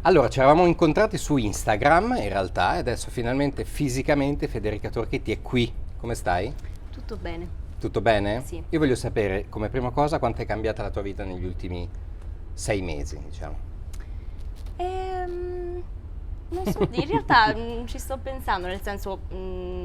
Allora, ci eravamo incontrati su Instagram in realtà e adesso finalmente fisicamente Federica Torchetti è qui. Come stai? Tutto bene, Tutto bene? sì. Io voglio sapere come prima cosa quanto è cambiata la tua vita negli ultimi 6 mesi, diciamo. Ehm, Non so, in realtà ci sto pensando, nel senso,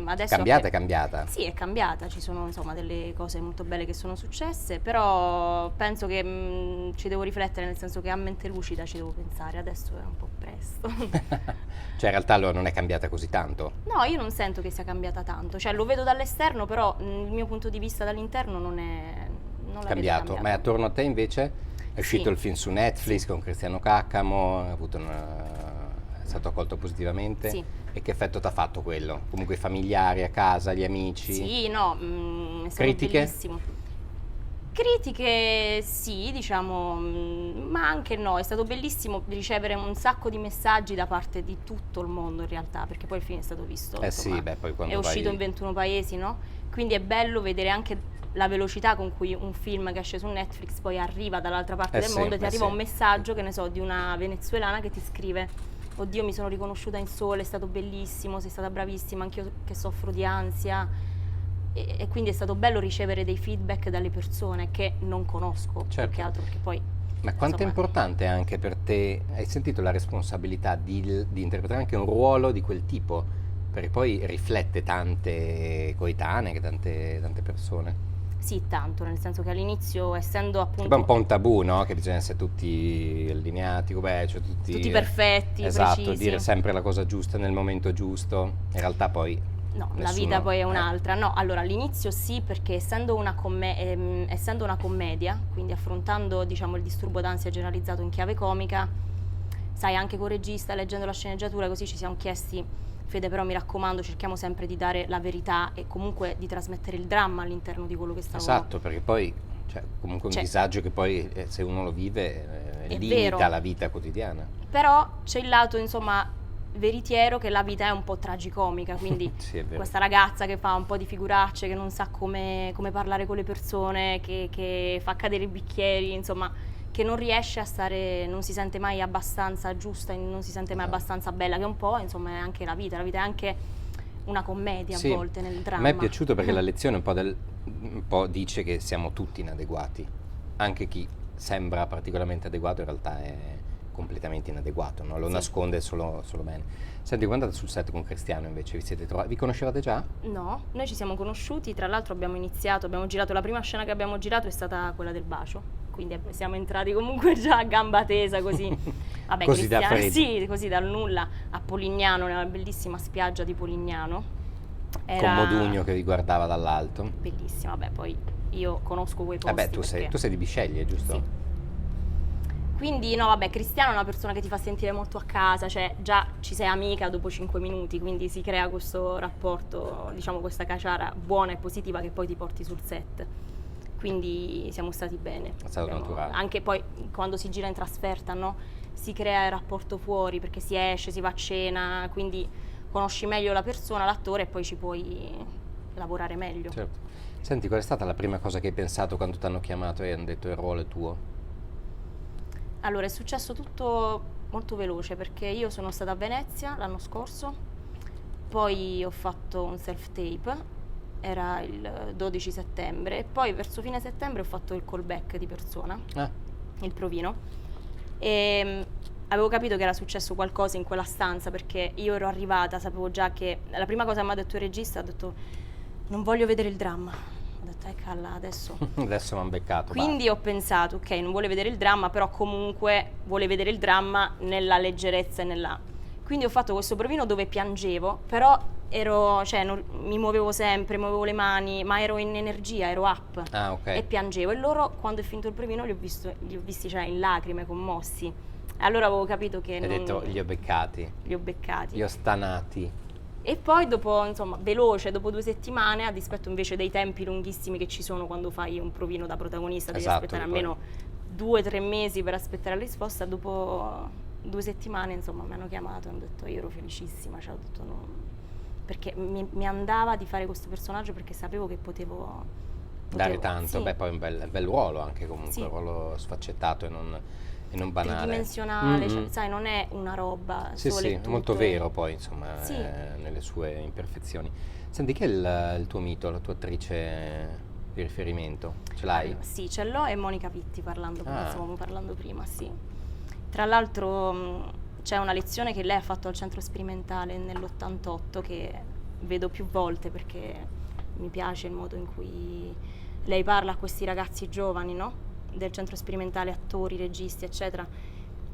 adesso Cambiata è anche... cambiata. Sì, è cambiata, ci sono insomma delle cose molto belle che sono successe, però penso che ci devo riflettere, nel senso che a mente lucida ci devo pensare, adesso è un po' presto. Cioè in realtà allora non è cambiata così tanto. No, io non sento che sia cambiata tanto, cioè lo vedo dall'esterno, però il mio punto di vista dall'interno non la vedo Cambiato. Ma cambiata. attorno a te invece è uscito Sì, il film su Netflix sì, con Cristiano Caccamo, è stato accolto positivamente. sì. E che effetto ti ha fatto quello? Comunque i familiari a casa, gli amici? Sì, no, è stato Critiche? bellissimo. Critiche sì, diciamo, ma anche no, è stato bellissimo ricevere un sacco di messaggi da parte di tutto il mondo in realtà, perché poi il film è stato visto, Eh sì, insomma, beh, poi è quando uscito vai... in 21 paesi, no? Quindi è bello vedere anche la velocità con cui un film che esce su Netflix poi arriva dall'altra parte del mondo e ti arriva sì. un messaggio, che ne so, di una venezuelana che ti scrive: Oddio, mi sono riconosciuta in Sole, è stato bellissimo, sei stata bravissima, anch'io che soffro di ansia. E quindi è stato bello ricevere dei feedback dalle persone che non conosco, più che Certo. altro perché poi, Ma quanto è insomma, importante anche per te, hai sentito la responsabilità di interpretare anche un ruolo di quel tipo? Perché poi riflette tante coetanee, tante persone. sì, tanto, nel senso che all'inizio, essendo Che poi è un appunto po' un tabù, no? Che bisogna essere tutti allineati, beh, cioè tutti tutti... perfetti, Esatto, precisi, dire sempre la cosa giusta nel momento giusto. In realtà poi no, la vita nessuno... poi è un'altra. No, allora all'inizio sì, perché essendo una commedia, quindi affrontando, diciamo, il disturbo d'ansia generalizzato in chiave comica, sai, anche con il regista, leggendo la sceneggiatura, così ci siamo chiesti: Fede, però mi raccomando, cerchiamo sempre di dare la verità e comunque di trasmettere il dramma all'interno di quello che stavo... Esatto, perché poi cioè, comunque un Cioè, disagio che poi se uno lo vive è limita vero, la vita quotidiana. però c'è il lato, insomma, veritiero, che la vita è un po' tragicomica, quindi Sì, è vero. questa ragazza che fa un po' di figuracce, che non sa come parlare con le persone, che fa cadere i bicchieri, insomma, che non riesce a stare, non si sente mai abbastanza giusta, non si sente mai Esatto. abbastanza bella, che un po', insomma, è anche la vita è anche una commedia a Sì, volte nel a me è dramma. piaciuto perché la lezione un po' dice che siamo tutti inadeguati. Anche chi sembra particolarmente adeguato in realtà è completamente inadeguato, no? Lo Sì. nasconde solo bene. Senti, quando andate sul set con Cristiano invece, vi siete trovati? Vi conoscevate già? No, noi ci siamo conosciuti, tra l'altro abbiamo girato, la prima scena che abbiamo girato è stata quella del bacio, quindi siamo entrati comunque già a gamba tesa così. Vabbè, Così da Cristiano, freddo. sì, così dal nulla, a Polignano, nella bellissima spiaggia di Polignano. Con Era Modugno che vi guardava dall'alto. bellissima, vabbè, poi io conosco quei Vabbè, posti tu perché... sei di Bisceglie, Sì. giusto? Quindi, no, vabbè, Cristiano è una persona che ti fa sentire molto a casa, cioè già ci sei amica dopo 5 minuti, quindi si crea questo rapporto, diciamo, questa caciara buona e positiva che poi ti porti sul set. Quindi siamo stati bene. È stato naturale. Anche poi quando si gira in trasferta, no? Si crea il rapporto fuori perché si esce, si va a cena, quindi conosci meglio la persona, l'attore, e poi ci puoi lavorare meglio. Certo. Senti, qual è stata la prima cosa che hai pensato quando ti hanno chiamato e hanno detto il ruolo è tuo? Allora, è successo tutto molto veloce perché io sono stata a Venezia l'anno scorso, poi ho fatto un self-tape, era il 12 settembre, e poi verso fine settembre ho fatto il callback di persona, Ah, il provino, e avevo capito che era successo qualcosa in quella stanza perché io ero arrivata, sapevo già che la prima cosa che mi ha detto il regista, ha detto: non voglio vedere il dramma. Ho detto: calla, adesso... adesso mi hanno beccato, Quindi ho pensato, ok, non vuole vedere il dramma, però comunque vuole vedere il dramma nella leggerezza e nella... Quindi ho fatto questo provino dove piangevo, però ero, cioè, mi muovevo sempre, muovevo le mani, ma ero in energia, ero up Ah, ok. e piangevo. E loro, quando è finito il provino, li ho visti, cioè, in lacrime, commossi. E allora avevo capito che Hai non... detto li ho beccati, li ho beccati. li ho stanati. E poi dopo, insomma, veloce, dopo 2 settimane, a dispetto invece dei tempi lunghissimi che ci sono quando fai un provino da protagonista, devi Esatto, aspettare che poi- almeno 2 o 3 mesi per aspettare la risposta. Dopo 2 settimane, insomma, mi hanno chiamato e hanno detto, io ero felicissima, cioè ho detto no, perché mi andava di fare questo personaggio perché sapevo che Dare tanto, sì, beh poi è un bel ruolo anche comunque, sì, un ruolo sfaccettato e E non banale. tridimensionale, cioè, sai, non è una roba Sì, solo sì, e è molto tutto. vero poi, insomma, Sì. nelle sue imperfezioni. Senti, che è il tuo mito, la tua attrice di riferimento? Ce l'hai? Sì, ce l'ho, e Monica Vitti, parlando come Ah. stavamo parlando prima, sì. Tra l'altro c'è una lezione che lei ha fatto al centro sperimentale nell'88 che vedo più volte perché mi piace il modo in cui lei parla a questi ragazzi giovani, no? Del centro sperimentale, attori, registi, eccetera.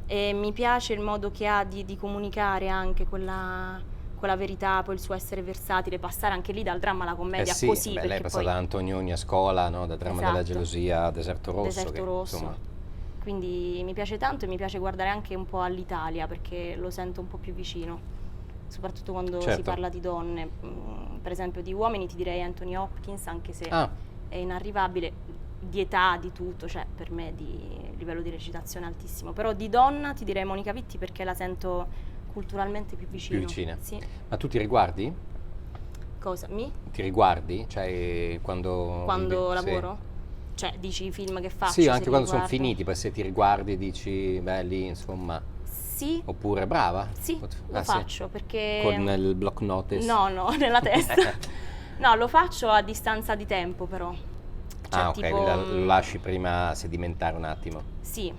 E mi piace il modo che ha di comunicare anche quella verità, poi il suo essere versatile, passare anche lì dal dramma alla commedia Sì, così, beh, lei è perché passata poi da Antonioni a scuola, no? Da Dramma della Esatto. gelosia a Deserto Rosso. Deserto che, Rosso. insomma, Quindi mi piace tanto, e mi piace guardare anche un po' all'Italia perché lo sento un po' più vicino, soprattutto quando si Certo. parla di donne. Per esempio di uomini ti direi Anthony Hopkins, anche se Ah, è inarrivabile di età, di tutto, cioè per me di livello di recitazione altissimo. Però di donna ti direi Monica Vitti perché la sento culturalmente più vicino. più vicina. Sì. Ma tu ti riguardi? Cosa? Ti riguardi? Cioè, quando... Quando sì. lavoro? Cioè, dici i film che faccio? Sì, se anche li quando sono riguardo? finiti, poi se ti riguardi dici, beh, lì, insomma... Sì, Oppure, brava? sì, lo Ah, sì? faccio perché... Con il block notice? No, nella testa. No, lo faccio a distanza di tempo però. Cioè, Ah, ok, tipo, lo lasci prima sedimentare un attimo. Sì,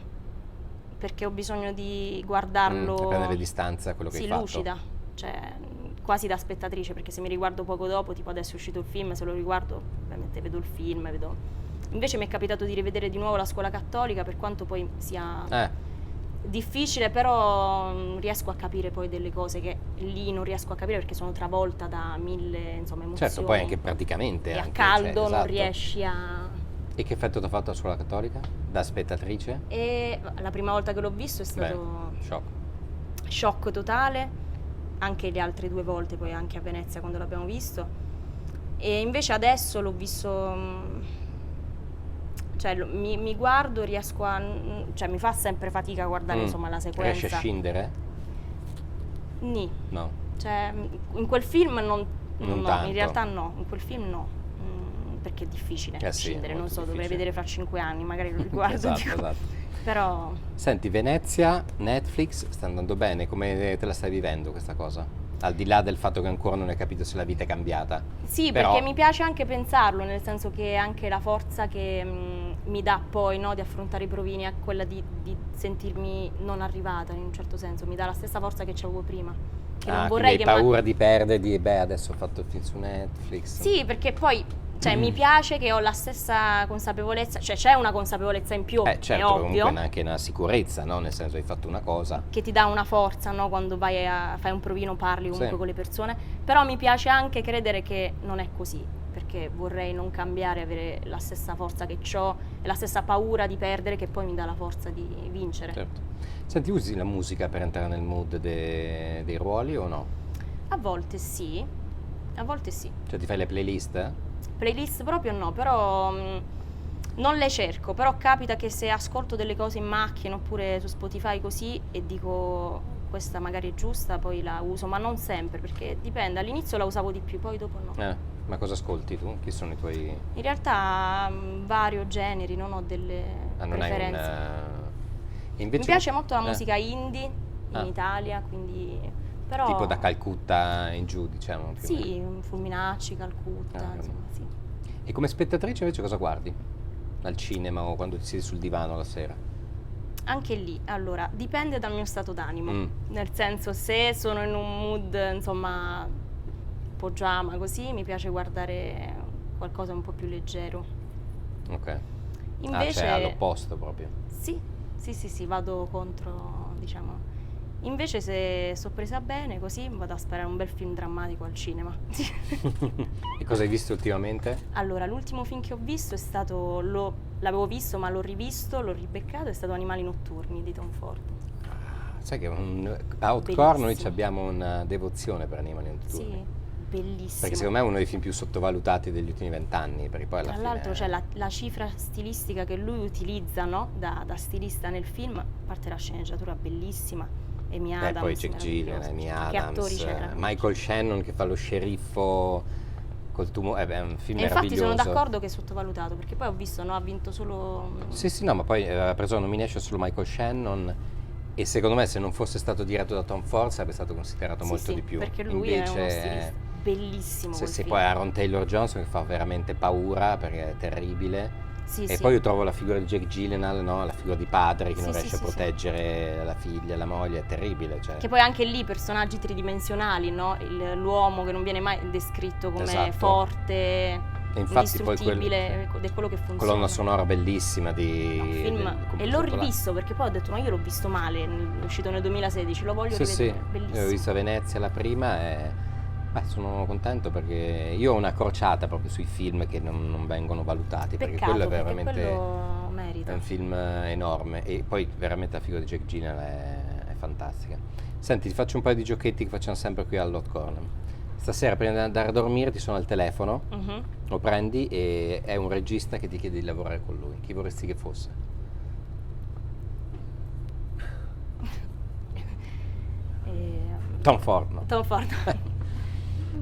perché ho bisogno di E guardarlo... prendere distanza a quello che sì, hai fatto. lucida, cioè quasi da spettatrice, perché se mi riguardo poco dopo, tipo adesso è uscito il film, se lo riguardo ovviamente vedo il film, vedo... Invece mi è capitato di rivedere di nuovo La Scuola Cattolica, per quanto poi sia difficile, però riesco a capire poi delle cose che lì non riesco a capire perché sono travolta da mille, insomma, emozioni. Certo, poi anche praticamente. E a anche, caldo cioè, non esatto. riesci a... E che effetto ti ha fatto la scuola cattolica? Da spettatrice? E la prima volta che l'ho visto è stato Shock. shock totale, anche le altre 2 volte, poi anche a Venezia quando l'abbiamo visto. E invece adesso l'ho visto, cioè mi guardo, riesco a... cioè mi fa sempre fatica a guardare insomma la sequenza. Riesci a scindere? Nì. No. Cioè in quel film Non no, tanto. in realtà no, in quel film no, perché è difficile Sì, scindere, non molto so, dovrei difficile. vedere fra 5 anni, magari lo riguardo. Esatto, dico. esatto. Però Senti, Venezia, Netflix, sta andando bene? Come te la stai vivendo questa cosa? Al di là del fatto che ancora non hai capito se la vita è cambiata. sì, Però- perché mi piace anche pensarlo, nel senso che anche la forza che mi dà poi, no, di affrontare i provini è quella di sentirmi non arrivata, in un certo senso, mi dà la stessa forza che avevo prima. Che non vorrei quindi che hai paura di perdere, di beh, adesso ho fatto il film su Netflix. Sì, perché poi cioè, mi piace che ho la stessa consapevolezza, cioè c'è una consapevolezza in più, è Certo, ovvio, comunque anche una sicurezza, no? Nel senso hai fatto una cosa. che ti dà una forza, no? Quando fai un provino, parli comunque Sì. con le persone, però mi piace anche credere che non è così, perché vorrei non cambiare, avere la stessa forza che ho e la stessa paura di perdere che poi mi dà la forza di vincere. Certo. Senti, usi la musica per entrare nel mood dei ruoli o no? A volte sì, a volte sì. Cioè ti fai le playlist? Playlist proprio no, però non le cerco, però capita che se ascolto delle cose in macchina oppure su Spotify così e dico questa magari è giusta, poi la uso, ma non sempre, perché dipende, all'inizio la usavo di più, poi dopo no. Ma cosa ascolti tu? Chi sono i tuoi... In realtà vario generi, non ho delle non hai preferenze. Invece... Mi piace molto la musica indie in Ah. Italia, quindi... Però... Tipo da Calcutta in giù, diciamo. più o meno. Sì, Fulminacci, Calcutta, Ah, insomma, sì. E come spettatrice invece cosa guardi? Al cinema o quando ti siedi sul divano la sera? Anche lì, allora, dipende dal mio stato d'animo, nel senso se sono in un mood, insomma, pigiama così, mi piace guardare qualcosa un po' più leggero. Ok. Invece, cioè all'opposto proprio. sì, vado contro, diciamo. Invece se sto presa bene così vado a sperare un bel film drammatico al cinema. E cosa hai visto ultimamente? Allora, l'ultimo film che ho visto è stato, l'avevo visto ma l'ho rivisto, l'ho ribeccato, è stato Animali notturni di Tom Ford. Sai che a Outcore noi Bellissimo. abbiamo una devozione per Animali notturni. Sì, bellissimo. Perché secondo me è uno dei film più sottovalutati degli ultimi 20 anni, perché poi alla Tra fine... l'altro c'è la cifra stilistica che lui utilizza, no? da stilista nel film, a parte la sceneggiatura bellissima, Amy Adams, poi Jake meraviglioso. Gyllenhaal, Amy Che attori Adams, c'erano? Michael Shannon che fa lo sceriffo, col tumore, è un film E infatti sono meraviglioso. d'accordo che è sottovalutato, perché poi ho visto, no, ha vinto solo... Sì, sì, no, ma poi ha preso la nomination solo Michael Shannon e secondo me se non fosse stato diretto da Tom Ford sarebbe stato considerato Sì, molto sì, di più. perché lui è uno Invece, stilista bellissimo sì, quel sì, film. poi Aaron Taylor Johnson che fa veramente paura perché è terribile. Sì, E sì. poi io trovo la figura di Jake Gyllenhaal, no? La figura di padre che non Sì, riesce a sì, sì, sì. proteggere la figlia, la moglie, è terribile. Cioè. Che poi anche lì personaggi tridimensionali, no? L'uomo che non viene mai descritto come Esatto. forte, E infatti poi indistruttibile, ed è quello che funziona. colonna sonora bellissima di... No, film. del E l'ho compositore. rivisto perché poi ho detto, ma io l'ho visto male, è uscito nel 2016, lo voglio Sì, sì, rivedere, bellissimo. io ho visto a Venezia la prima e sono contento perché io ho una crociata proprio sui film che non vengono valutati, perché Peccato, quello è perché veramente quello è merita. un film enorme e poi veramente la figura di Jake Gyllenhaal è fantastica. Senti, ti faccio un paio di giochetti che facciamo sempre qui all'Hot Corner. Stasera prima di andare a dormire ti suona il telefono, Mhm. lo prendi e è un regista che ti chiede di lavorare con lui. Chi vorresti che fosse? Tom Ford, no? Tom Ford.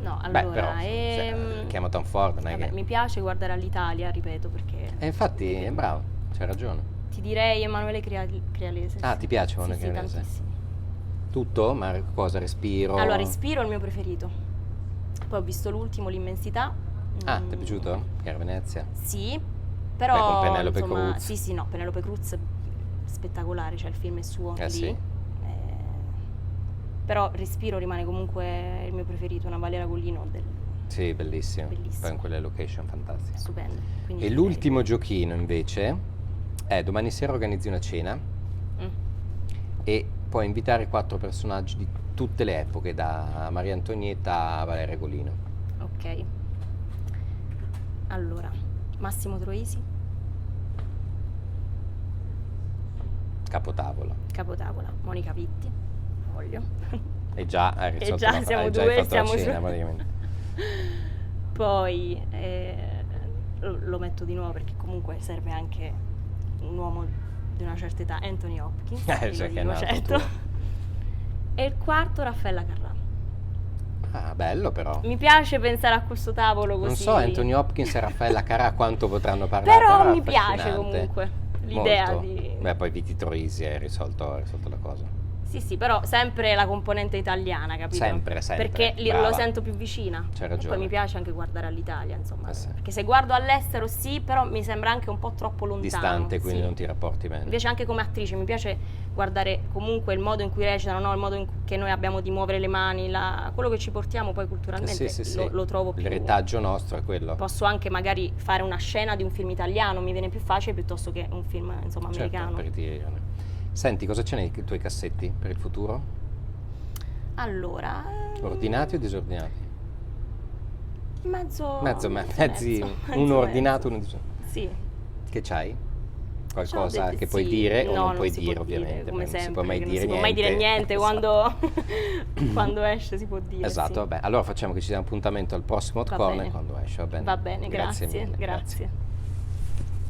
No, Beh, allora, però, chiamo Tom Ford, non è vabbè, che... mi piace guardare all'Italia, ripeto, perché infatti, è bravo, c'hai ragione. ti direi Emanuele Crealese. Ah, sì. ti piace Sì, Emanuele sì, Crealese? tantissimo. Tutto? Ma cosa? Respiro? Allora, Respiro è il mio preferito. Poi ho visto l'ultimo, L'Immensità. Ah, ti è piaciuto? Che era a Venezia? Sì, però Beh, con Penelope insomma, Cruz. sì, no, Penelope Cruz spettacolare, cioè il film è suo anche lì. Sì. Però Respiro rimane comunque il mio preferito, una Valeria Golino Sì, bellissimo. Bellissimo. Poi in quelle location fantastiche. stupendo. Quindi E ti l'ultimo giochino invece è domani sera organizzi una cena direi- e puoi invitare 4 personaggi di tutte le epoche, da Maria Antonietta a Valeria Golino. Ok. Allora, Massimo Troisi, Capotavola. capotavola, Monica Vitti, voglio. E già hai risolto già la siamo hai già due, fatto siamo la su- cena praticamente. Poi lo metto di nuovo perché comunque serve anche un uomo di una certa età, Anthony Hopkins, Cioè lo che è dico, nato certo. tuo. E il quarto, Raffaella Carrà. Ah, bello però. Mi piace pensare a questo tavolo così. Non so, Anthony Hopkins e Raffaella Carrà quanto potranno parlare. Però è mi piace affascinante. comunque l'idea Molto. di... Beh, poi Viti Troisi hai risolto la cosa. Sì, sì, però sempre la componente italiana, capito? Sempre, sempre, Perché brava. lo sento più vicina. C'hai E ragione. poi mi piace anche guardare all'Italia, insomma. Sì. Perché se guardo all'estero sì, però mi sembra anche un po' troppo lontano. Distante, quindi sì. non ti rapporti bene. Mi piace anche come attrice, mi piace guardare comunque il modo in cui recitano, no? Il modo che noi abbiamo di muovere le mani, quello che ci portiamo poi culturalmente, Sì. lo trovo più... Il retaggio nostro è quello. Posso anche magari fare una scena di un film italiano, mi viene più facile piuttosto che un film, insomma, Certo, americano. per dire. Senti, cosa c'è nei tuoi cassetti per il futuro? Allora... Ordinati o disordinati? Mezzi, uno ordinato, uno disordinato. Sì. Che c'hai? Qualcosa C'ho dette- che puoi sì, dire o no, non puoi si dire può ovviamente, come perché non si sempre, può mai perché dire non si può mai dire niente Esatto. quando esce si può dire. Esatto, sì. vabbè. Allora facciamo che ci sia un appuntamento al prossimo Hot Va Corner bene. quando esce, va bene? Va bene, Grazie grazie, mille. grazie.